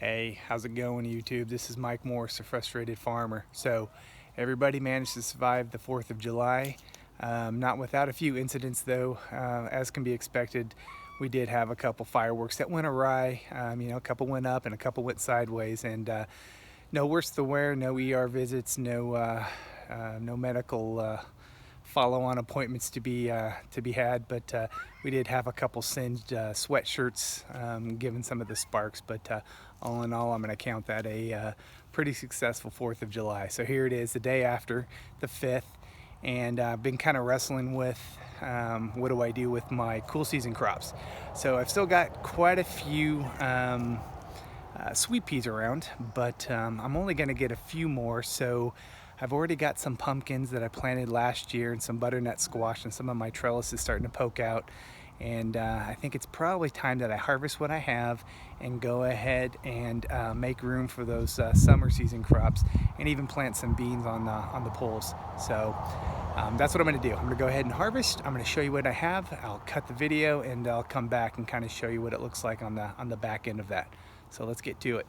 Hey, how's it going, YouTube? This is Mike Morris, the Frustrated Farmer. So, everybody managed to survive the 4th of July. Not without a few incidents, though. As can be expected, we did have a couple fireworks that went awry. A couple went up and a couple went sideways. And no worse the wear, no ER visits, no medical follow-on appointments to be had, but we did have a couple singed sweatshirts given some of the sparks, but all in all, I'm going to count that a pretty successful 4th of July. So here it is, the day after, the 5th, and I've been kind of wrestling with what do I do with my cool season crops. So I've still got quite a few sweet peas around, but I'm only going to get a few more. So I've already got some pumpkins that I planted last year and some butternut squash, and some of my trellis is starting to poke out. And I think it's probably time that I harvest what I have and go ahead and make room for those summer season crops, and even plant some beans on the poles. So that's what I'm going to do. I'm going to go ahead and harvest. I'm going to show you what I have. I'll cut the video and I'll come back and kind of show you what it looks like on the back end of that. So let's get to it.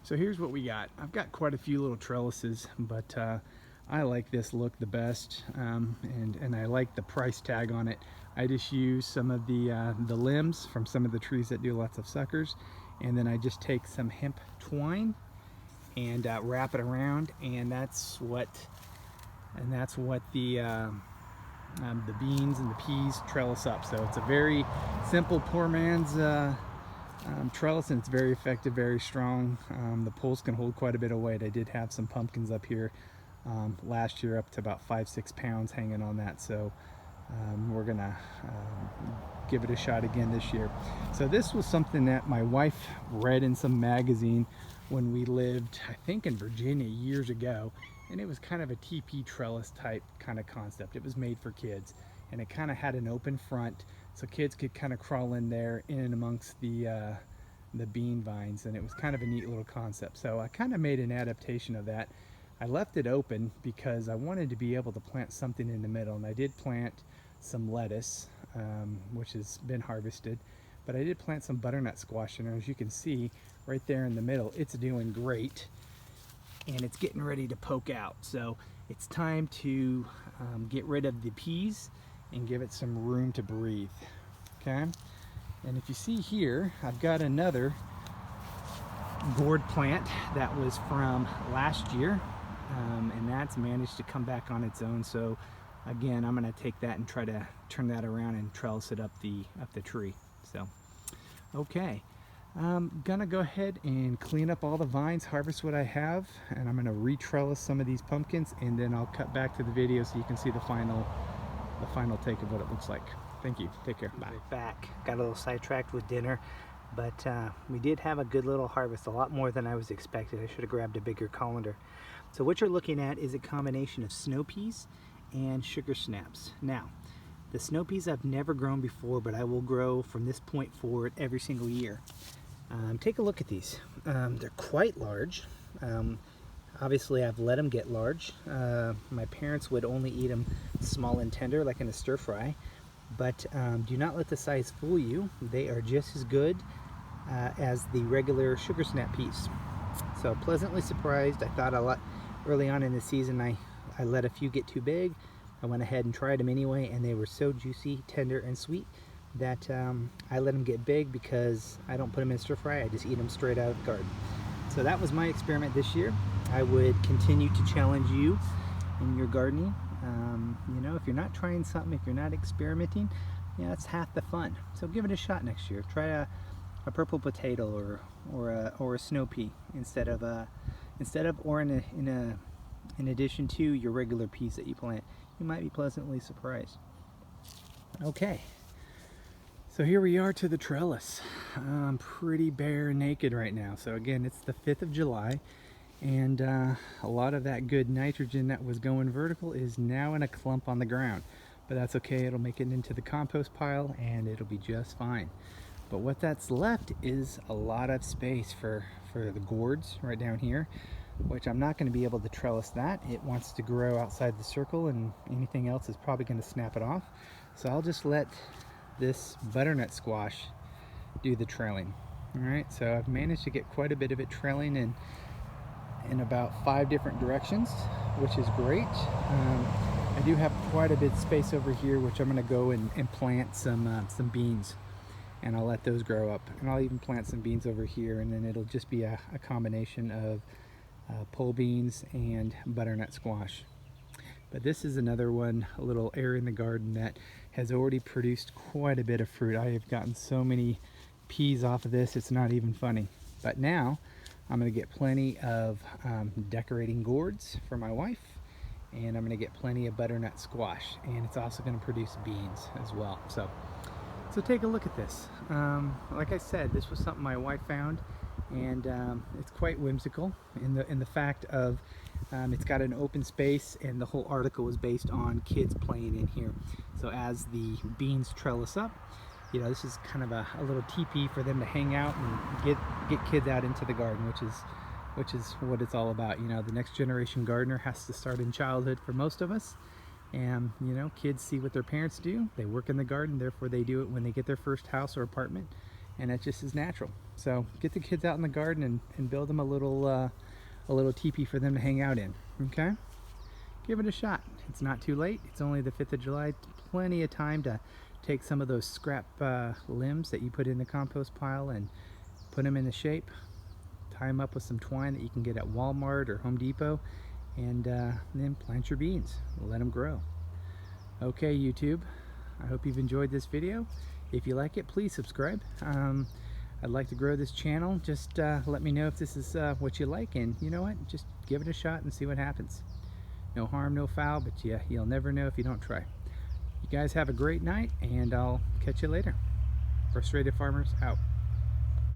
So here's what we got. I've got quite a few little trellises, but I like this look the best, and I like the price tag on it. I just use some of the limbs from some of the trees that do lots of suckers, and then I just take some hemp twine and wrap it around, and that's what the beans and the peas trellis up. So it's a very simple, poor man's trellis, and it's very effective, very strong. The poles can hold quite a bit of weight. I did have some pumpkins up here last year, up to about 5-6 pounds hanging on that. So we're gonna give it a shot again this year. So this was something that my wife read in some magazine when we lived, I think, in Virginia years ago, and it was kind of a TP trellis type kind of concept. It was made for kids, and it kind of had an open front, so kids could kind of crawl in there, in and amongst the bean vines, and it was kind of a neat little concept. So I kind of made an adaptation of that. I left it open because I wanted to be able to plant something in the middle, and I did plant some lettuce, which has been harvested, but I did plant some butternut squash in there. As you can see right there in the middle, it's doing great, and it's getting ready to poke out. So it's time to get rid of the peas and give it some room to breathe. Okay, and if you see here, I've got another gourd plant that was from last year, and that's managed to come back on its own. So again, I'm going to take that and try to turn that around and trellis it up the tree. So okay, I'm gonna go ahead and clean up all the vines, harvest what I have, and I'm going to re-trellis some of these pumpkins, and then I'll cut back to the video so you can see the final take of what it looks like. Thank you. Take care. Bye. Back. Got a little sidetracked with dinner, but we did have a good little harvest, a lot more than I was expecting. I should have grabbed a bigger colander. So what you're looking at is a combination of snow peas and sugar snaps. Now, the snow peas I've never grown before, but I will grow from this point forward every single year. Take a look at these. They're quite large. Obviously, I've let them get large. My parents would only eat them small and tender, like in a stir fry. But do not let the size fool you. They are just as good as the regular sugar snap peas. So pleasantly surprised. I thought a lot early on in the season I let a few get too big. I went ahead and tried them anyway, and they were so juicy, tender, and sweet that I let them get big because I don't put them in stir fry. I just eat them straight out of the garden. So that was my experiment this year. I would continue to challenge you in your gardening. You know, if you're not trying something, if you're not experimenting, yeah, that's half the fun. So give it a shot next year. Try a purple potato or a snow pea instead of in addition to your regular peas that you plant. You might be pleasantly surprised. Okay. So here we are to the trellis. I'm pretty bare and naked right now. So again, it's the 5th of July, and a lot of that good nitrogen that was going vertical is now in a clump on the ground. But that's okay, it'll make it into the compost pile and it'll be just fine. But what that's left is a lot of space for the gourds right down here, which I'm not going to be able to trellis that. It wants to grow outside the circle, and anything else is probably going to snap it off. So I'll just let this butternut squash do the trailing. All right, so I've managed to get quite a bit of it trailing in about 5 different directions, which is great. I do have quite a bit of space over here, which I'm going to go and plant some beans, and I'll let those grow up. And I'll even plant some beans over here, and then it'll just be a combination of pole beans and butternut squash. But this is another one, a little area in the garden that has already produced quite a bit of fruit. I have gotten so many peas off of this, it's not even funny. But now I'm going to get plenty of decorating gourds for my wife, and I'm going to get plenty of butternut squash, and it's also going to produce beans as well. So take a look at this. Like I said, this was something my wife found, and it's quite whimsical in the fact of it's got an open space, and the whole article was based on kids playing in here. So as the beans trellis up, you know, this is kind of a little teepee for them to hang out and get kids out into the garden, which is what it's all about. You know, the next generation gardener has to start in childhood for most of us. And, you know, kids see what their parents do. They work in the garden, therefore they do it when they get their first house or apartment. And it just is natural. So get the kids out in the garden and build them a little teepee for them to hang out in, okay? Give it a shot. It's not too late. It's only the 5th of July. Plenty of time to take some of those scrap limbs that you put in the compost pile and put them into shape. Tie them up with some twine that you can get at Walmart or Home Depot, and then plant your beans. Let them grow. Okay, YouTube, I hope you've enjoyed this video. If you like it, please subscribe. I'd like to grow this channel. Just let me know if this is what you like, and you know what, just give it a shot and see what happens. No harm, no foul, but yeah, you'll never know if you don't try. You guys have a great night, and I'll catch you later. Frustrated Farmers out.